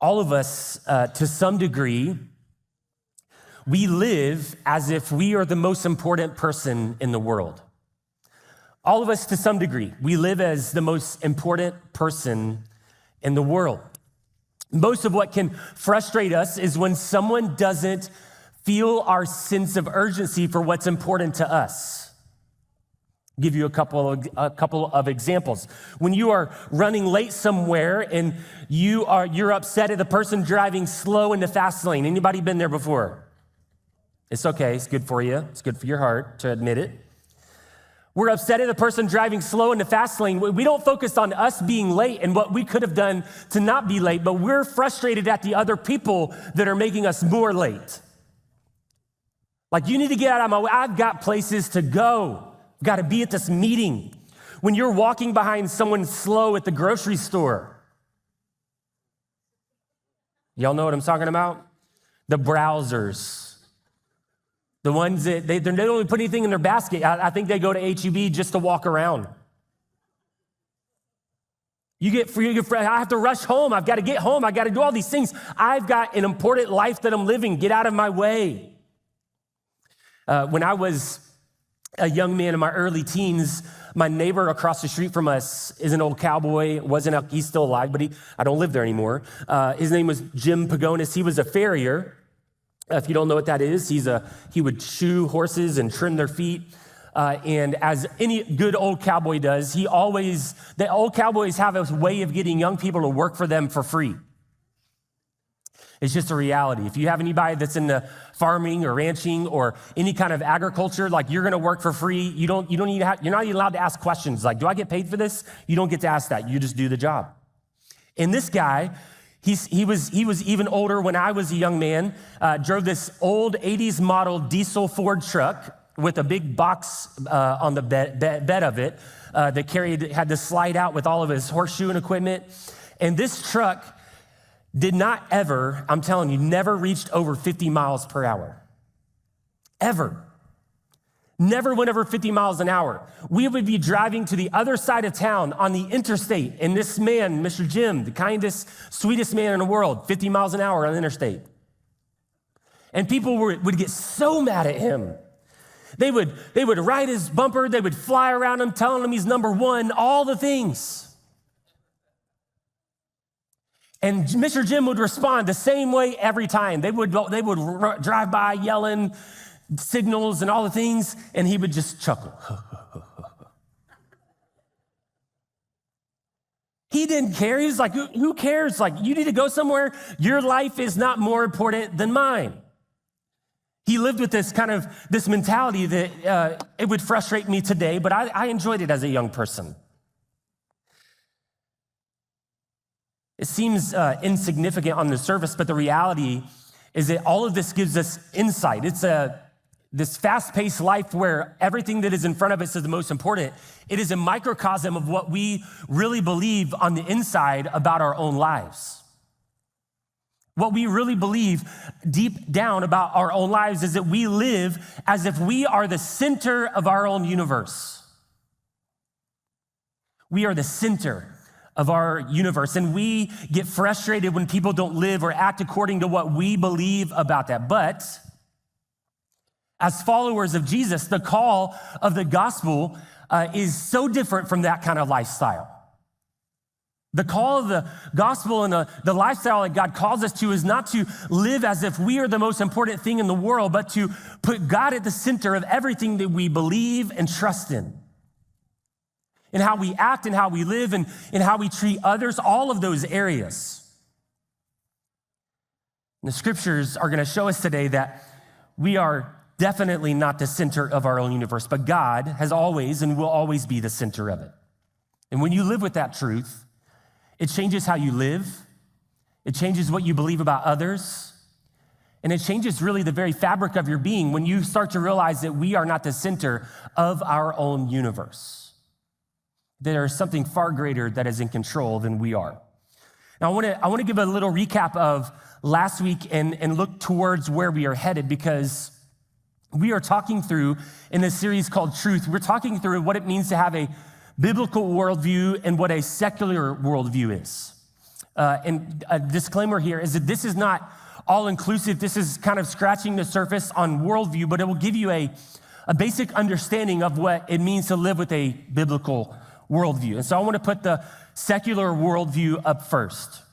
All of us, to some degree, we live as if we are the most important person in the world. All of us, to some degree, we live as the most important person in the world. Most of what can frustrate us is when someone doesn't feel our sense of urgency for what's important to us. I'll give you a couple of examples. When you are running late somewhere and you're upset at the person driving slow in the fast lane. Anybody been there before? It's okay, it's good for you. It's good for your heart to admit it. We're upset at the person driving slow in the fast lane. We don't focus on us being late and what we could have done to not be late, but we're frustrated at the other people that are making us more late. Like, you need to get out of my way. I've got places to go. I've got to be at this meeting. When you're walking behind someone slow at the grocery store. Y'all know what I'm talking about? The browsers. The ones that they don't even put anything in their basket. I think they go to H-E-B just to walk around. I have to rush home. I've got to get home. I've got to do all these things. I've got an important life that I'm living. Get out of my way. When I was a young man in my early teens, my neighbor across the street from us is an old cowboy. He's still alive, but I don't live there anymore. His name was Jim Pagonis. He was a farrier. If you don't know what that is, he would shoe horses and trim their feet. And as any good old cowboy does, the old cowboys have a way of getting young people to work for them for free. It's just a reality. If you have anybody that's in the farming or ranching or any kind of agriculture, like, you're going to work for free. You're not even allowed to ask questions like, do I get paid for this? You don't get to ask that. You just do the job. And this guy, he was even older when I was a young man, drove this old 80s model diesel Ford truck with a big box on the bed of it that had to slide out with all of his horseshoe and equipment. And this truck did not ever, I'm telling you, never reached over 50 miles per hour. Ever. Never went over 50 miles an hour. We would be driving to the other side of town on the interstate, and this man, Mr. Jim, the kindest, sweetest man in the world, 50 miles an hour on the interstate. And people would get so mad at him. They would ride his bumper, they would fly around him, telling him he's number one, all the things. And Mr. Jim would respond the same way every time. They would drive by yelling signals and all the things, and he would just chuckle. He didn't care. He was like, who cares? Like, you need to go somewhere. Your life is not more important than mine. He lived with this mentality that it would frustrate me today, but I enjoyed it as a young person. It seems insignificant on the surface, but the reality is that all of this gives us insight. It's this fast-paced life where everything that is in front of us is the most important. It is a microcosm of what we really believe on the inside about our own lives. What we really believe deep down about our own lives is that we live as if we are the center of our own universe. We are the center of our universe, and we get frustrated when people don't live or act according to what we believe about that. But as followers of Jesus, the call of the gospel is so different from that kind of lifestyle. The call of the gospel and the lifestyle that God calls us to is not to live as if we are the most important thing in the world, but to put God at the center of everything that we believe and trust in. In how we act and how we live and in how we treat others, all of those areas. And the scriptures are going to show us today that we are definitely not the center of our own universe, but God has always and will always be the center of it. And when you live with that truth, it changes how you live, it changes what you believe about others, and it changes really the very fabric of your being when you start to realize that we are not the center of our own universe. There is something far greater that is in control than we are. Now, I want to give a little recap of last week and look towards where we are headed, because we are talking through, in this series called Truth, we're talking through what it means to have a biblical worldview and what a secular worldview is. and a disclaimer here is that this is not all-inclusive. This is kind of scratching the surface on worldview, but it will give you a basic understanding of what it means to live with a biblical worldview. And so I want to put the secular worldview up first.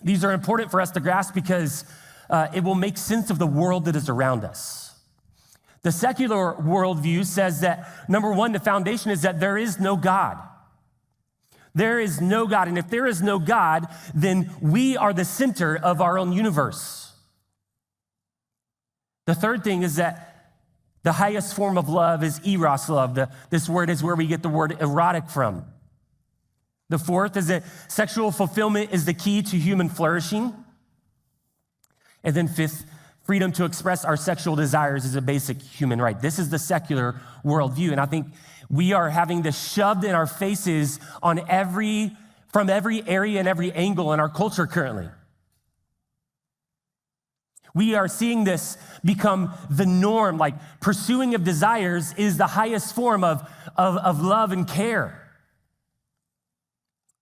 These are important for us to grasp because it will make sense of the world that is around us. The secular worldview says that, number one, the foundation is that there is no God. There is no God. And if there is no God, then we are the center of our own universe. The third thing is that the highest form of love is eros love. This word is where we get the word erotic from. The fourth is that sexual fulfillment is the key to human flourishing. And then fifth, freedom to express our sexual desires is a basic human right. This is the secular worldview. And I think we are having this shoved in our faces from every area and every angle in our culture currently. We are seeing this become the norm, like pursuing of desires is the highest form of love and care.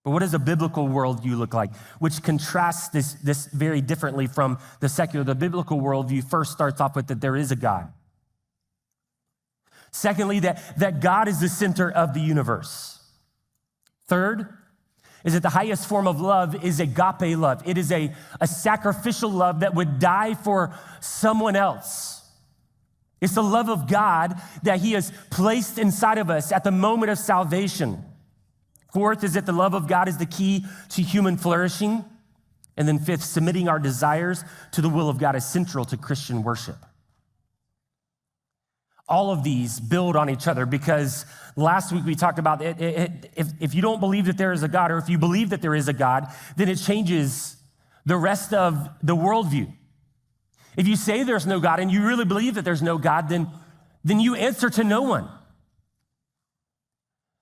But what does a biblical worldview look like? Which contrasts this very differently from the secular. The biblical worldview first starts off with that there is a God. Secondly, that God is the center of the universe. Third, is that the highest form of love is agape love. It is a sacrificial love that would die for someone else. It's the love of God that he has placed inside of us at the moment of salvation. Fourth is that the love of God is the key to human flourishing. And then fifth, submitting our desires to the will of God is central to Christian worship. All of these build on each other because last week we talked about if you don't believe that there is a God, or if you believe that there is a God, then it changes the rest of the worldview. If you say there's no God and you really believe that there's no God, then you answer to no one.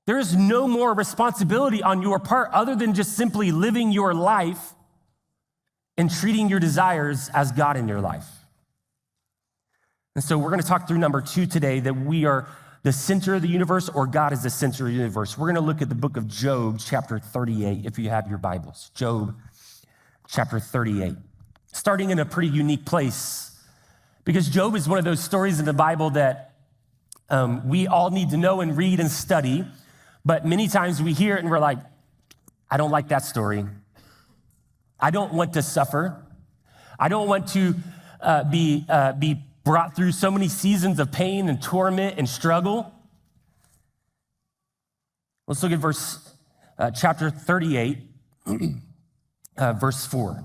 There is no more responsibility on your part other than just simply living your life and treating your desires as God in your life. And so we're going to talk through number 2 today, that we are the center of the universe, or God is the center of the universe. We're going to look at the book of Job, chapter 38, if you have your Bibles. Job, chapter 38. Starting in a pretty unique place, because Job is one of those stories in the Bible that we all need to know and read and study, but many times we hear it and we're like, I don't like that story. I don't want to suffer. I don't want to be brought through so many seasons of pain and torment and struggle. Let's look at chapter 38, verse 4.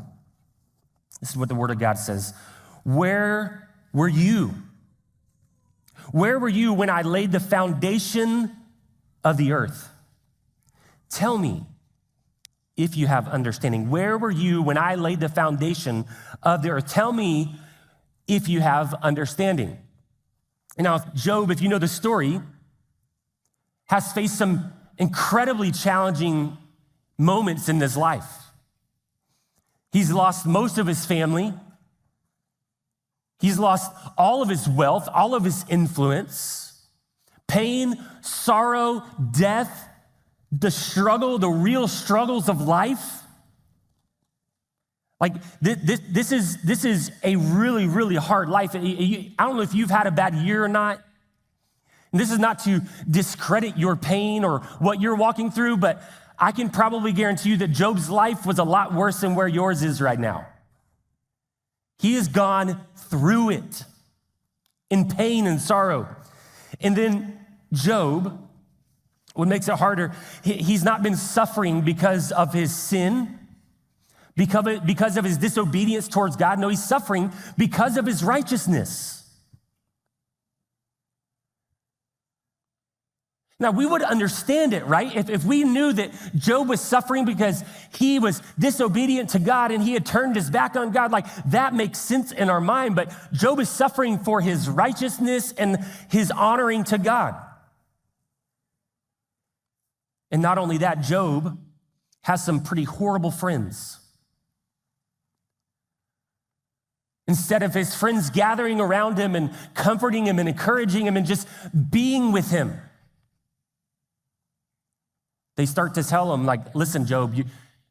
This is what the Word of God says. Where were you? Where were you when I laid the foundation of the earth? Tell me if you have understanding. Where were you when I laid the foundation of the earth? Tell me if you have understanding. And now, Job, if you know the story, has faced some incredibly challenging moments in his life. He's lost most of his family. He's lost all of his wealth, all of his influence, pain, sorrow, death, the struggle, the real struggles of life. Like this is a really, really hard life. I don't know if you've had a bad year or not. And this is not to discredit your pain or what you're walking through, but I can probably guarantee you that Job's life was a lot worse than where yours is right now. He has gone through it in pain and sorrow. And then Job, what makes it harder, he's not been suffering because of his sin, because of his disobedience towards God. No, he's suffering because of his righteousness. Now, we would understand it, right? If we knew that Job was suffering because he was disobedient to God and he had turned his back on God, like that makes sense in our mind. But Job is suffering for his righteousness and his honoring to God. And not only that, Job has some pretty horrible friends. Instead of his friends gathering around him and comforting him and encouraging him and just being with him, they start to tell him, like, listen, Job,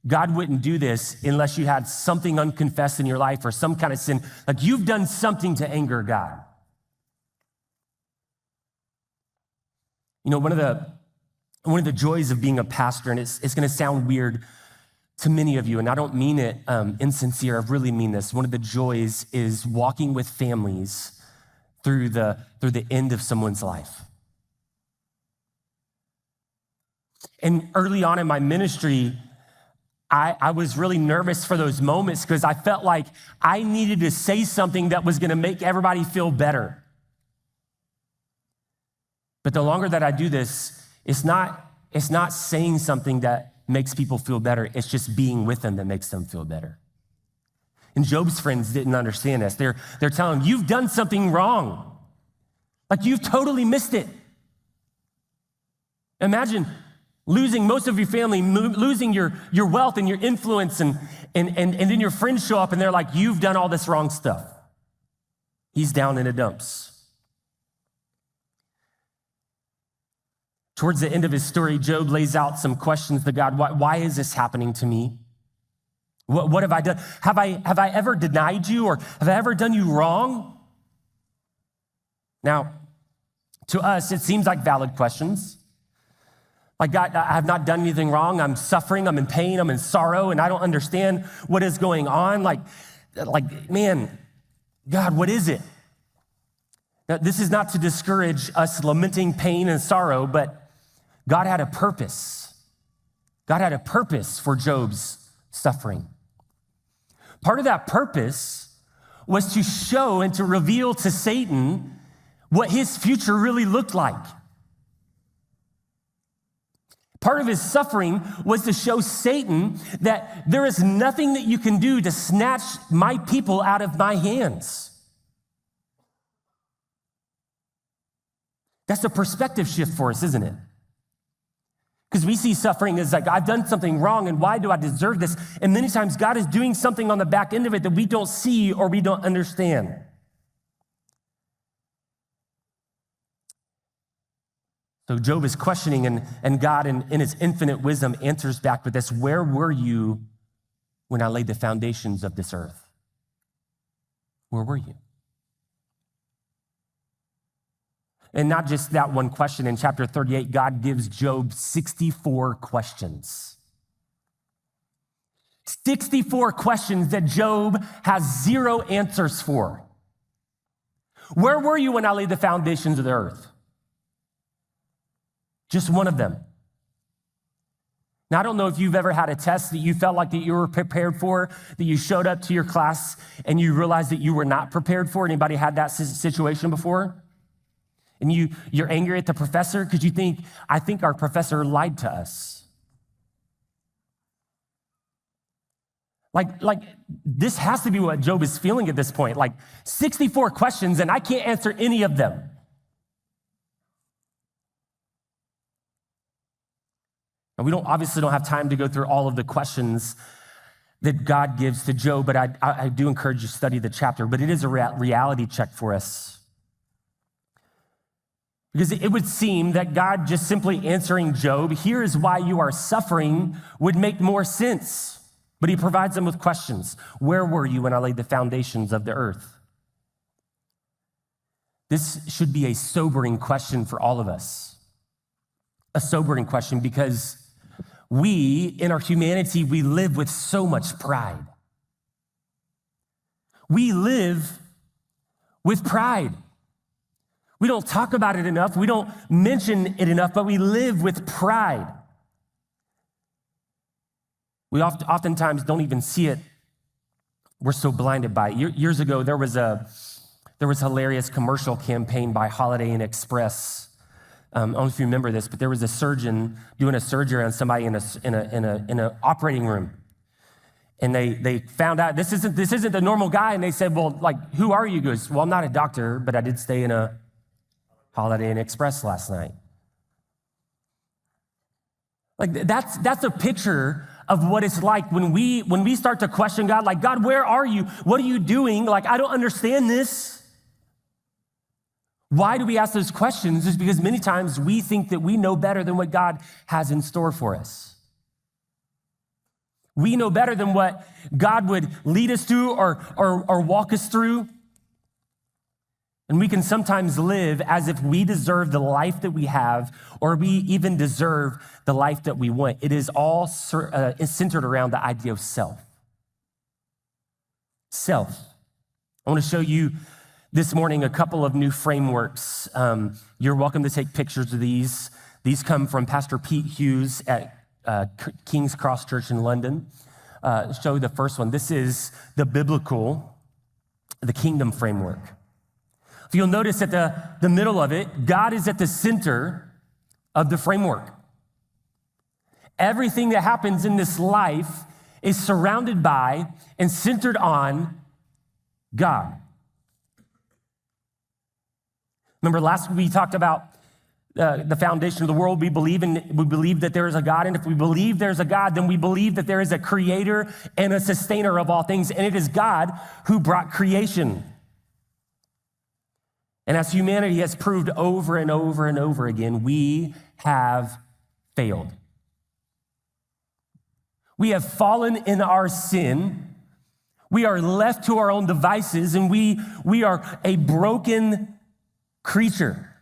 God wouldn't do this unless you had something unconfessed in your life or some kind of sin. Like you've done something to anger God. You know, one of the joys of being a pastor, and it's going to sound weird to many of you, and I don't mean it insincere, I really mean this. One of the joys is walking with families through the end of someone's life. And early on in my ministry, I was really nervous for those moments because I felt like I needed to say something that was going to make everybody feel better. But the longer that I do this, it's not saying something that makes people feel better. It's just being with them that makes them feel better. And Job's friends didn't understand this. They're telling him, you've done something wrong. Like you've totally missed it. Imagine losing most of your family, losing your wealth and your influence, and then your friends show up and they're like, you've done all this wrong stuff. He's down in the dumps. Towards the end of his story, Job lays out some questions to God. Why is this happening to me? What have I done? Have I ever denied you, or have I ever done you wrong? Now, to us, it seems like valid questions. Like, God, I have not done anything wrong. I'm suffering, I'm in pain, I'm in sorrow, and I don't understand what is going on. Like, man, God, what is it? Now, this is not to discourage us lamenting pain and sorrow, but God had a purpose. God had a purpose for Job's suffering. Part of that purpose was to show and to reveal to Satan what his future really looked like. Part of his suffering was to show Satan that there is nothing that you can do to snatch my people out of my hands. That's a perspective shift for us, isn't it? Because we see suffering as like, I've done something wrong, and why do I deserve this? And many times God is doing something on the back end of it that we don't see or we don't understand. So Job is questioning, and God, in his infinite wisdom, answers back with this: where were you when I laid the foundations of this earth? Where were you? And not just that one question. In chapter 38, God gives Job 64 questions. 64 questions that Job has zero answers for. Where were you when I laid the foundations of the earth? Just one of them. Now, I don't know if you've ever had a test that you felt like that you were prepared for, that you showed up to your class and you realized that you were not prepared for. Anybody had that situation before? And you're angry at the professor because you think, I think our professor lied to us. Like this has to be what Job is feeling at this point. Like 64 questions and I can't answer any of them. And we obviously don't have time to go through all of the questions that God gives to Job, but I do encourage you to study the chapter, but it is a reality check for us. Because it would seem that God just simply answering Job, here is why you are suffering, would make more sense. But he provides them with questions. Where were you when I laid the foundations of the earth? This should be a sobering question for all of us. A sobering question because we, in our humanity, we live with so much pride. We live with pride. We don't talk about it enough. We don't mention it enough, but we live with pride. We oftentimes don't even see it. We're so blinded by it. Years ago, there was a hilarious commercial campaign by Holiday Inn Express. I don't know if you remember this, but there was a surgeon doing a surgery on somebody in an operating room. And they found out this isn't the normal guy. And they said, well, like, who are you? He goes, well, I'm not a doctor, but I did stay in a Holiday Inn Express last night. Like that's a picture of what it's like when we start to question God, like, God, where are you? What are you doing? Like, I don't understand this. Why do we ask those questions? Is because many times we think that we know better than what God has in store for us. We know better than what God would lead us to or walk us through. And we can sometimes live as if we deserve the life that we have, or we even deserve the life that we want. It is all centered around the idea of self. Self. I want to show you this morning a couple of new frameworks. You're welcome to take pictures of these. These come from Pastor Pete Hughes at King's Cross Church in London. Show the first one. This is the kingdom framework. If you'll notice at the middle of it, God is at the center of the framework. Everything that happens in this life is surrounded by and centered on God. Remember last week we talked about the foundation of the world. We believe that there is a God, and if we believe there's a God, then we believe that there is a creator and a sustainer of all things, and it is God who brought creation. And as humanity has proved over and over and over again, we have failed. We have fallen in our sin. We are left to our own devices, and we are a broken creature,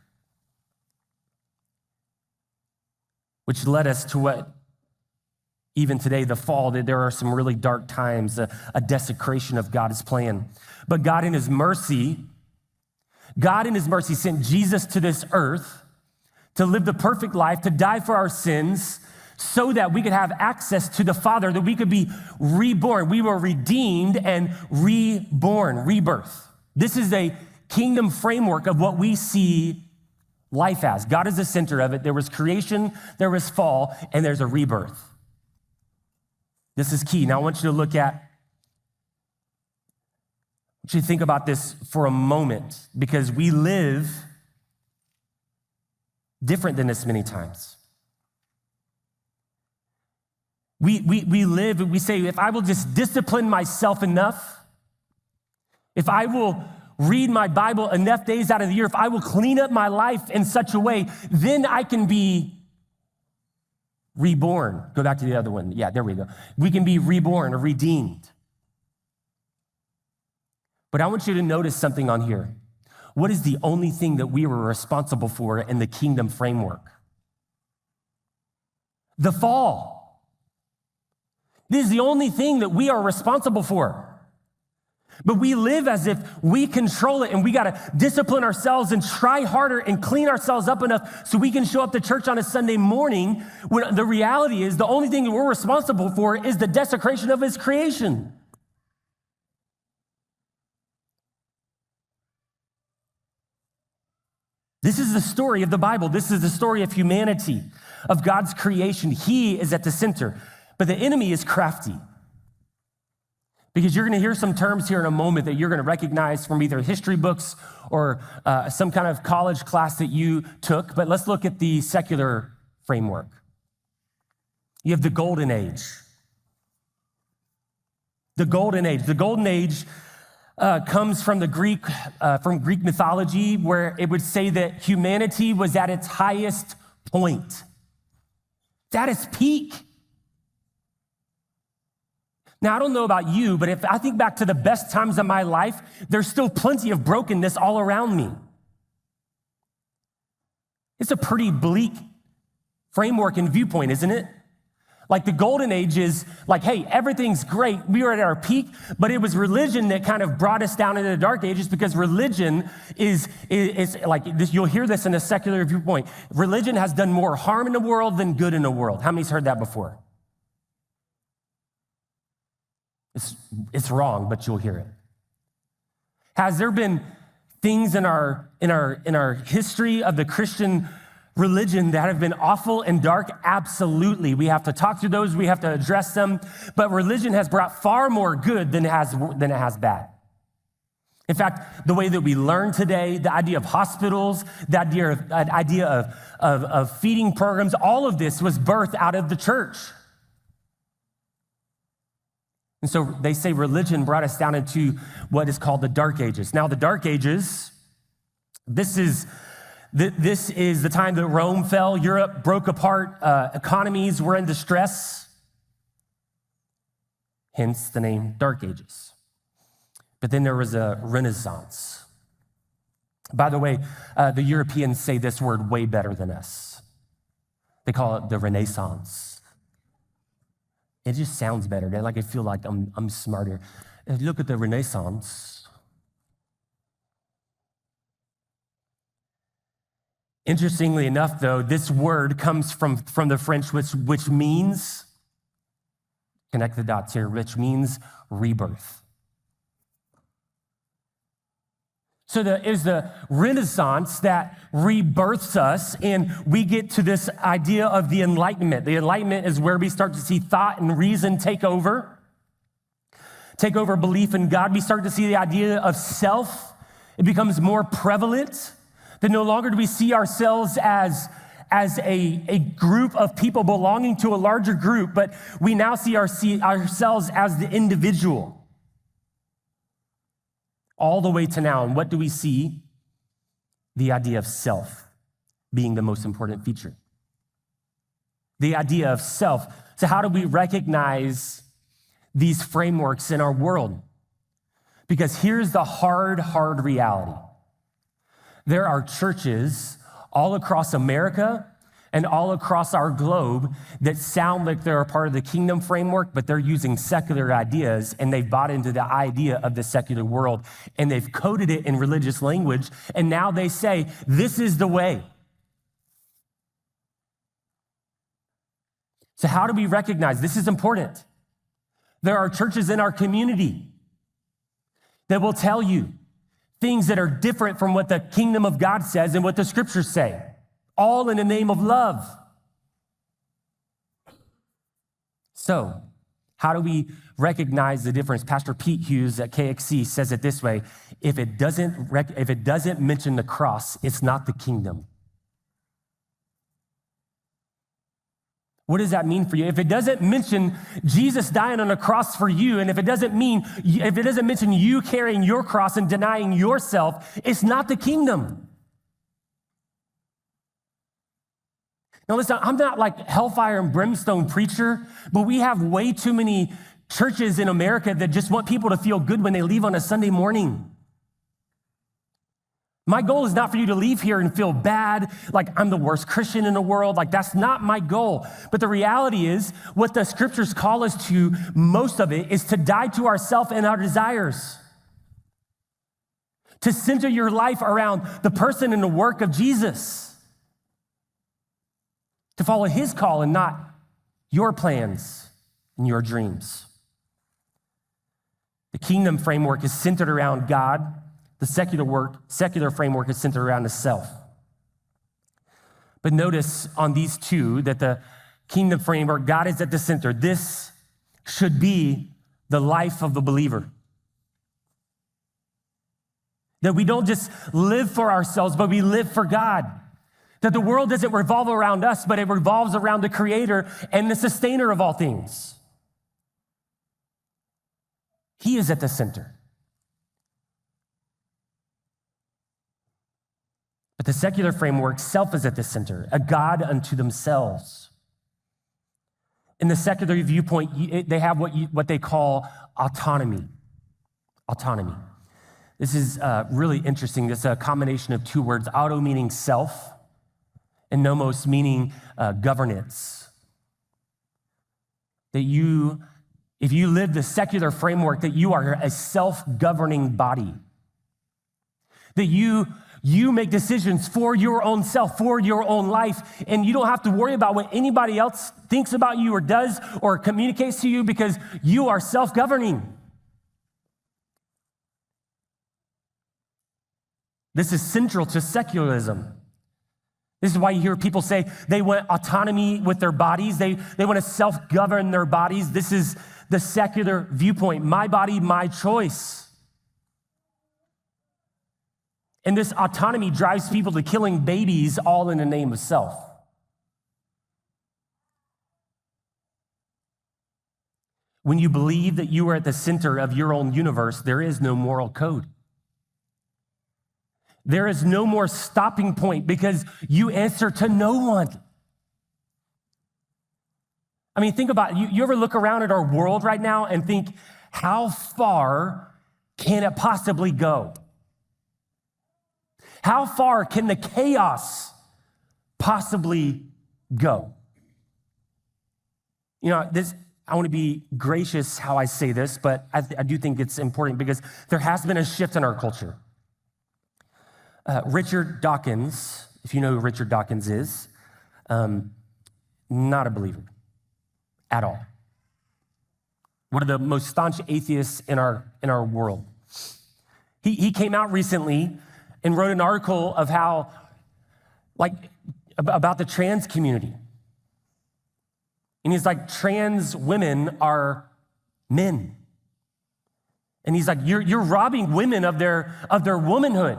which led us to what even today, the fall, that there are some really dark times, a desecration of God's plan. But God in his mercy sent Jesus to this earth to live the perfect life, to die for our sins, so that we could have access to the Father, that we could be reborn. We were redeemed and reborn, rebirth. This is a kingdom framework of what we see life as. God is the center of it. There was creation, there was fall, and there's a rebirth. This is key. Now I want you to think about this for a moment, because we live different than this many times. We live, we say, if I will just discipline myself enough, if I will read my Bible enough days out of the year, if I will clean up my life in such a way, then I can be reborn. Go back to the other one. Yeah, there we go. We can be reborn or redeemed. But I want you to notice something on here. What is the only thing that we were responsible for in the kingdom framework? The fall. This is the only thing that we are responsible for. But we live as if we control it, and we got to discipline ourselves and try harder and clean ourselves up enough so we can show up to church on a Sunday morning, when the reality is the only thing that we're responsible for is the desecration of his creation. This is the story of the Bible. This is the story of humanity, of God's creation. He is at the center, but the enemy is crafty. Because you're going to hear some terms here in a moment that you're going to recognize from either history books or some kind of college class that you took. But let's look at the secular framework. You have the Golden Age. The Golden Age. The Golden Age comes from Greek mythology, where it would say that humanity was at its highest point. At its peak. Now, I don't know about you, but if I think back to the best times of my life, there's still plenty of brokenness all around me. It's a pretty bleak framework and viewpoint, isn't it? Like the Golden Age is like, hey, everything's great. We were at our peak, but it was religion that kind of brought us down into the dark ages, because religion is like this. You'll hear this in a secular viewpoint. Religion has done more harm in the world than good in the world. How many's heard that before? It's wrong, but you'll hear it. Has there been things in our history of the Christian religion that have been awful and dark? Absolutely. We have to talk through those. We have to address them. But religion has brought far more good than it has bad. In fact, the way that we learn today, the idea of hospitals, the idea of feeding programs, all of this was birthed out of the church. And so they say religion brought us down into what is called the Dark Ages. Now, the Dark Ages, this is the time that Rome fell, Europe broke apart, economies were in distress. hence the name Dark Ages. But then there was a Renaissance. By the way, the Europeans say this word way better than us. They call it the Renaissance. It just sounds better. I feel like I'm smarter. If you look at the Renaissance. Interestingly enough, though, this word comes from the French, which means, connect the dots here, which means rebirth. So it is the Renaissance that rebirths us, and we get to this idea of the Enlightenment. The Enlightenment is where we start to see thought and reason take over belief in God. We start to see the idea of self. It becomes more prevalent. That no longer do we see ourselves as a group of people belonging to a larger group, but we now see ourselves as the individual. All the way to now. And what do we see? The idea of self being the most important feature. The idea of self. So how do we recognize these frameworks in our world? Because here's the hard reality. There are churches all across America and all across our globe that sound like they're a part of the kingdom framework, but they're using secular ideas, and they've bought into the idea of the secular world, and they've coded it in religious language, and now they say, this is the way. So how do we recognize? This is important. There are churches in our community that will tell you things that are different from what the kingdom of God says and what the scriptures say, all in the name of love. So, how do we recognize the difference? Pastor Pete Hughes at KXC says it this way: if it doesn't mention the cross, it's not the kingdom. What does that mean for you? If it doesn't mention Jesus dying on a cross for you, and if it doesn't mention you carrying your cross and denying yourself, it's not the kingdom. Now listen, I'm not like hellfire and brimstone preacher, but we have way too many churches in America that just want people to feel good when they leave on a Sunday morning. My goal is not for you to leave here and feel bad, like I'm the worst Christian in the world. Like that's not my goal. But the reality is, what the scriptures call us to, most of it, is to die to ourselves and our desires. To center your life around the person and the work of Jesus. To follow his call and not your plans and your dreams. The kingdom framework is centered around God. The secular framework is centered around the self. But notice on these two that the kingdom framework, God is at the center. This should be the life of the believer. That we don't just live for ourselves, but we live for God. That the world doesn't revolve around us, but it revolves around the creator and the sustainer of all things. He is at the center. But the secular framework, self is at the center, a God unto themselves. In the secular viewpoint, they have what they call autonomy. Autonomy. This is really interesting. This is a combination of two words, auto meaning self, and nomos meaning governance. That if you live the secular framework, that you are a self-governing body. That you make decisions for your own self, for your own life, and you don't have to worry about what anybody else thinks about you or does or communicates to you because you are self-governing. This is central to secularism. This is why you hear people say they want autonomy with their bodies. They want to self-govern their bodies. This is the secular viewpoint. My body, my choice. And this autonomy drives people to killing babies all in the name of self. When you believe that you are at the center of your own universe, there is no moral code. There is no more stopping point because you answer to no one. I mean, think about it. You ever look around at our world right now and think, how far can it possibly go? How far can the chaos possibly go? You know, I want to be gracious how I say this, but I do think it's important because there has been a shift in our culture. Richard Dawkins, if you know who Richard Dawkins is, not a believer at all. One of the most staunch atheists in our world. He came out recently and wrote an article of how, about the trans community. And he's like, trans women are men. And he's like, you're robbing women of their womanhood.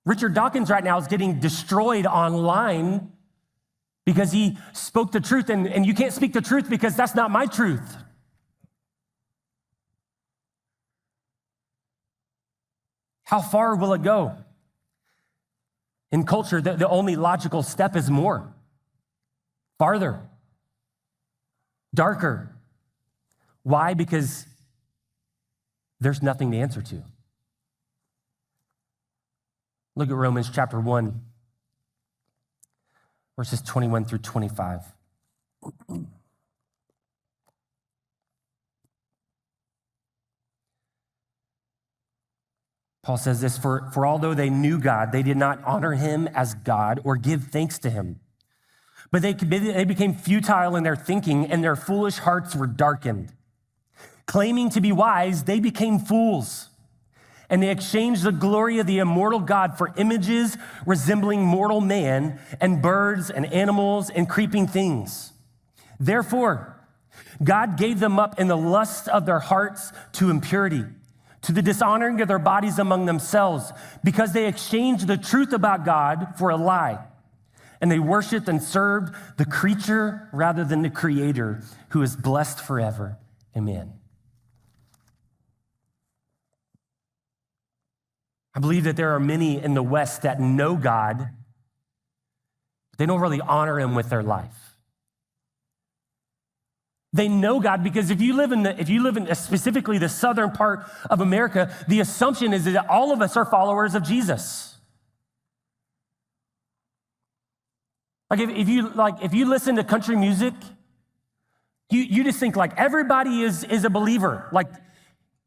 Richard Dawkins right now is getting destroyed online because he spoke the truth, and you can't speak the truth because that's not my truth. How far will it go? In culture, the only logical step is more, farther, darker. Why? Because there's nothing to answer to. Look at Romans chapter 1, verses 21 through 25. Paul says this, for although they knew God, they did not honor him as God or give thanks to him. But they became futile in their thinking, and their foolish hearts were darkened. Claiming to be wise, they became fools. And they exchanged the glory of the immortal God for images resembling mortal man and birds and animals and creeping things. Therefore, God gave them up in the lust of their hearts to impurity, to the dishonoring of their bodies among themselves, because they exchanged the truth about God for a lie. And they worshiped and served the creature rather than the Creator, who is blessed forever. Amen. I believe that there are many in the West that know God, but they don't really honor him with their life. They know God because if you live in specifically the southern part of America, the assumption is that all of us are followers of Jesus. If you listen to country music, you just think like everybody is a believer. Like,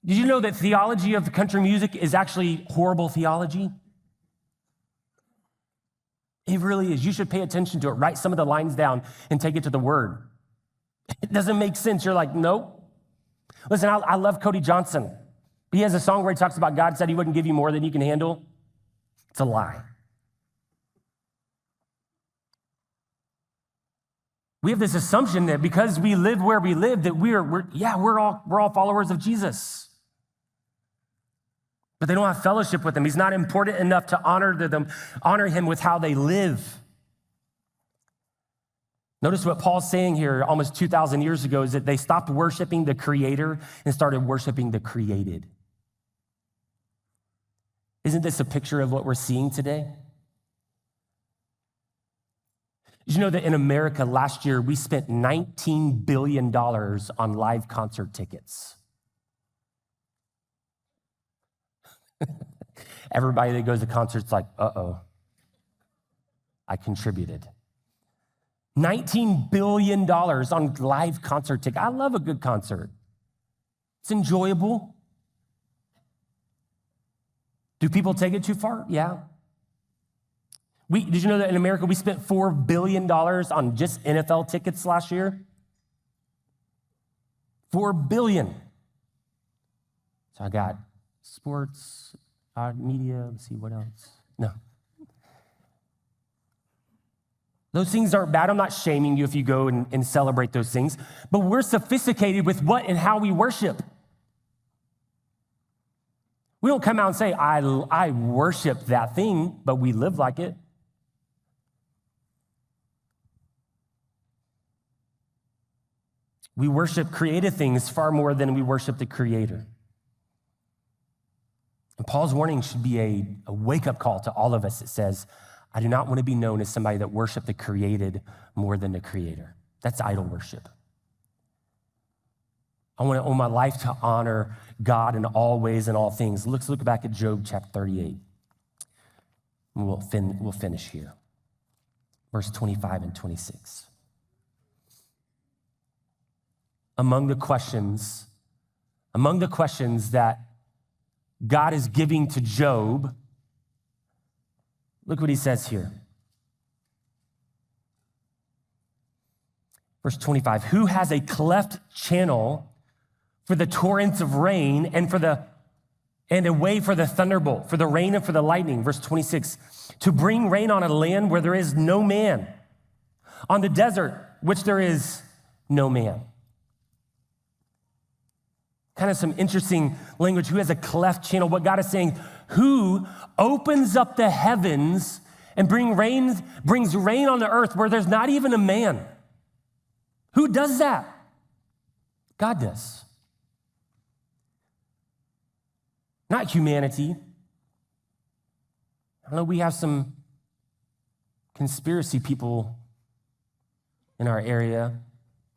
did you know that theology of country music is actually horrible theology? It really is. You should pay attention to it. Write some of the lines down and take it to the Word. It doesn't make sense. You're like, nope. Listen, I love Cody Johnson. He has a song where he talks about God said he wouldn't give you more than you can handle. It's a lie. We have this assumption that because we live where we live, that we're all followers of Jesus. But they don't have fellowship with him. He's not important enough to honor him with how they live. Notice what Paul's saying here almost 2,000 years ago is that they stopped worshiping the Creator and started worshiping the created. Isn't this a picture of what we're seeing today? Did you know that in America last year, we spent $19 billion on live concert tickets? Everybody that goes to concerts like, uh-oh, I contributed. $19 billion on live concert tickets. I love a good concert. It's enjoyable. Do people take it too far? Yeah. Did you know that in America we spent $4 billion on just NFL tickets last year? $4 billion. So I got sports, media, let's see what else. No. Those things aren't bad. I'm not shaming you if you go and celebrate those things, but we're sophisticated with what and how we worship. We don't come out and say, I worship that thing, but we live like it. We worship created things far more than we worship the Creator. And Paul's warning should be a wake-up call to all of us. It says, I do not want to be known as somebody that worship the created more than the Creator. That's idol worship. I want my life to honor God in all ways and all things. Let's look back at Job chapter 38. We'll finish here. Verse 25 and 26. Among the questions that God is giving to Job, look what he says here. Verse 25, who has a cleft channel for the torrents of rain and a way for the thunderbolt, for the rain and for the lightning. Verse 26, to bring rain on a land where there is no man, on the desert which there is no man. Kind of some interesting language. Who has a cleft channel? What God is saying, who opens up the heavens and brings rain on the earth where there's not even a man? Who does that? God does. Not humanity. I know we have some conspiracy people in our area,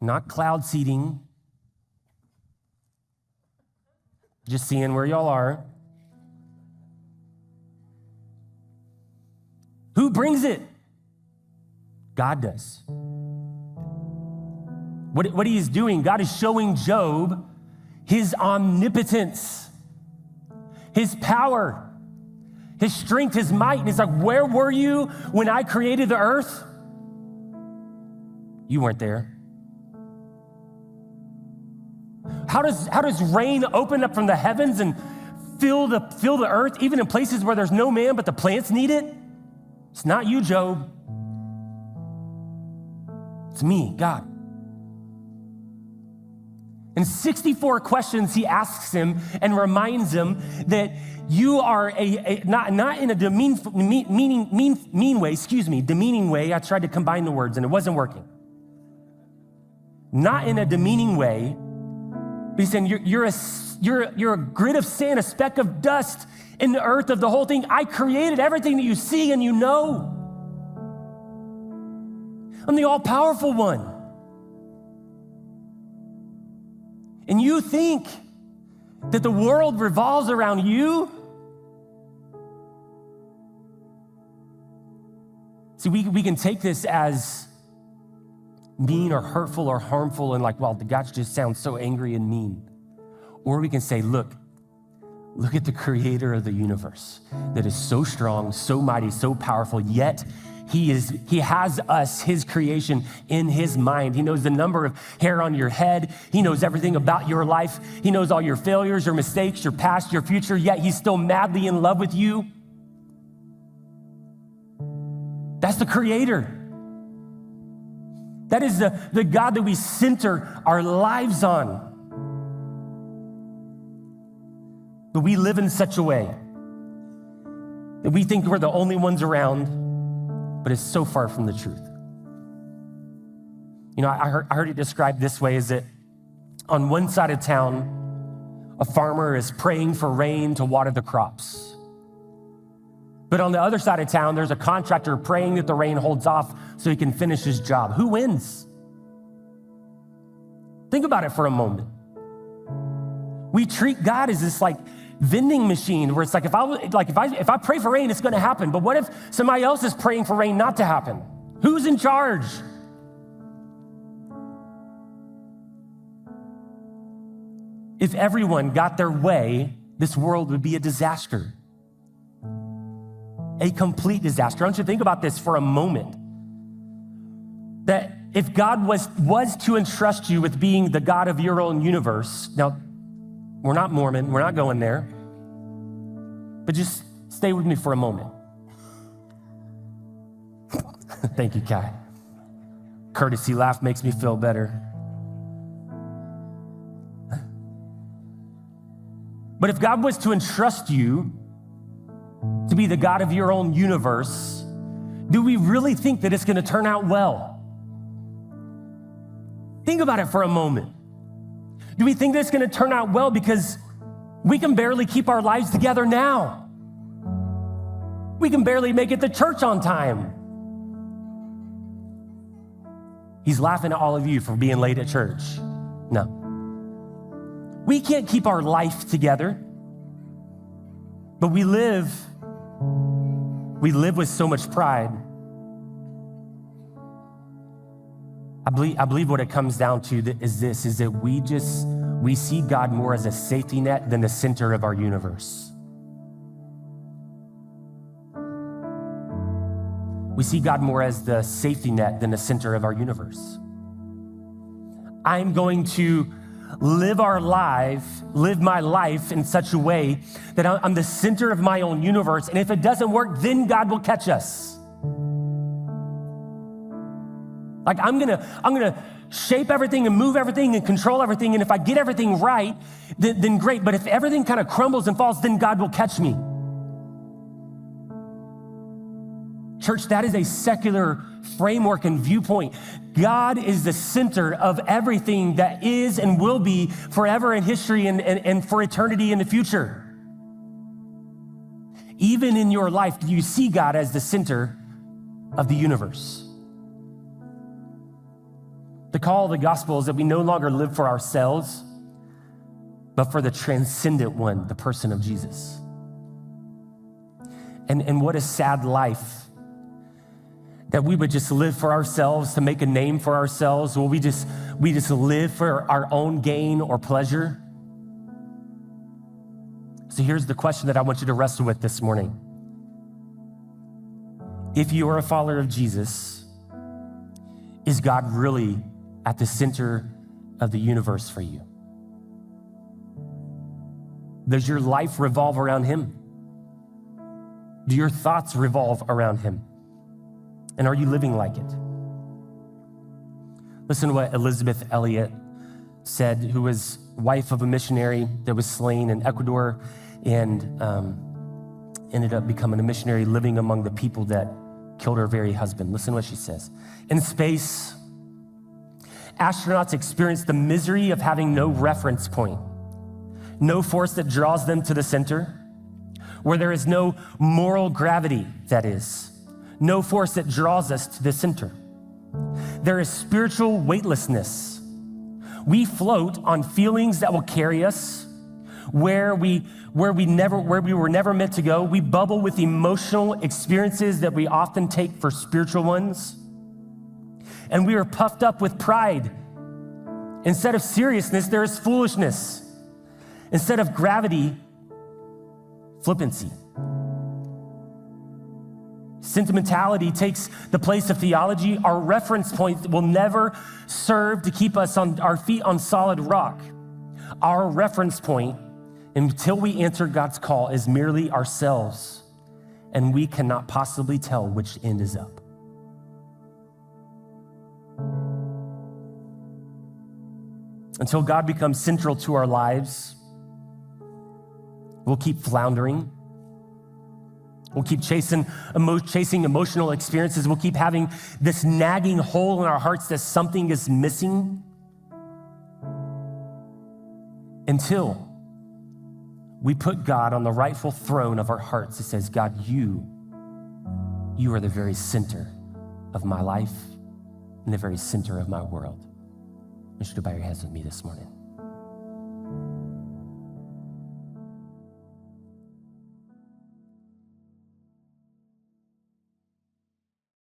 not cloud seeding, just seeing where y'all are. Who brings it? God does. What he is doing, God is showing Job his omnipotence, his power, his strength, his might. And he's like, where were you when I created the earth? You weren't there. How does rain open up from the heavens and fill the earth, even in places where there's no man, but the plants need it? It's not you, Job. It's me, God. In 64 questions, he asks him and reminds him that you are not in a demeaning way. I tried to combine the words and it wasn't working. Not in a demeaning way. But he's saying you're a grid of sand, a speck of dust in the earth of the whole thing. I created everything that you see and you know. I'm the all-powerful one. And you think that the world revolves around you? See, we can take this as mean or hurtful or harmful and like, well, the God just sounds so angry and mean. Or we can say, look at the creator of the universe that is so strong, so mighty, so powerful, yet he has us, his creation, in his mind. He knows the number of hair on your head. He knows everything about your life. He knows all your failures, your mistakes, your past, your future, yet he's still madly in love with you. That's the creator. That is the God that we center our lives on. But we live in such a way that we think we're the only ones around, but it's so far from the truth. You know, I heard it described this way, is that on one side of town, a farmer is praying for rain to water the crops. But on the other side of town, there's a contractor praying that the rain holds off so he can finish his job. Who wins? Think about it for a moment. We treat God as this like vending machine where it's like, if I pray for rain, it's going to happen. But what if somebody else is praying for rain not to happen? Who's in charge? If everyone got their way, this world would be a disaster. A complete disaster. I want you to think about this for a moment. That if God was to entrust you with being the God of your own universe, now, we're not Mormon, we're not going there, but just stay with me for a moment. Thank you, Kai. Courtesy laugh makes me feel better. But if God was to entrust you to be the God of your own universe, do we really think that it's going to turn out well? Think about it for a moment. Do we think that it's going to turn out well because we can barely keep our lives together now? We can barely make it to church on time. He's laughing at all of you for being late at church. No. We can't keep our life together, but we live with so much pride. I believe what it comes down to is that we see God more as a safety net than the center of our universe. We see God more as the safety net than the center of our universe. I'm going to live my life in such a way that I'm the center of my own universe. And if it doesn't work, then God will catch us. Like I'm gonna shape everything and move everything and control everything. And if I get everything right, then great. But if everything kind of crumbles and falls, then God will catch me. Church, that is a secular framework and viewpoint. God is the center of everything that is and will be forever in history and for eternity in the future. Even in your life, do you see God as the center of the universe? The call of the gospel is that we no longer live for ourselves, but for the transcendent one, the person of Jesus. And what a sad life that we would just live for ourselves to make a name for ourselves. Will we just live for our own gain or pleasure? So here's the question that I want you to wrestle with this morning. If you are a follower of Jesus, is God really at the center of the universe for you? Does your life revolve around him? Do your thoughts revolve around him? And are you living like it? Listen to what Elizabeth Elliot said, who was wife of a missionary that was slain in Ecuador and ended up becoming a missionary living among the people that killed her very husband. Listen to what she says. In space, astronauts experience the misery of having no reference point, no force that draws them to the center, where there is no moral gravity, that is. No force that draws us to the center. There is spiritual weightlessness. We float on feelings that will carry us where we were never meant to go. We bubble with emotional experiences that we often take for spiritual ones. And we are puffed up with pride. Instead of seriousness, there is foolishness. Instead of gravity, flippancy. Sentimentality takes the place of theology. Our reference point will never serve to keep us on our feet on solid rock. Our reference point, until we answer God's call, is merely ourselves, and we cannot possibly tell which end is up. Until God becomes central to our lives, we'll keep floundering. We'll keep chasing emotional experiences. We'll keep having this nagging hole in our hearts that something is missing until we put God on the rightful throne of our hearts. It says, God, you are the very center of my life and the very center of my world. I want you to bow your heads with me this morning.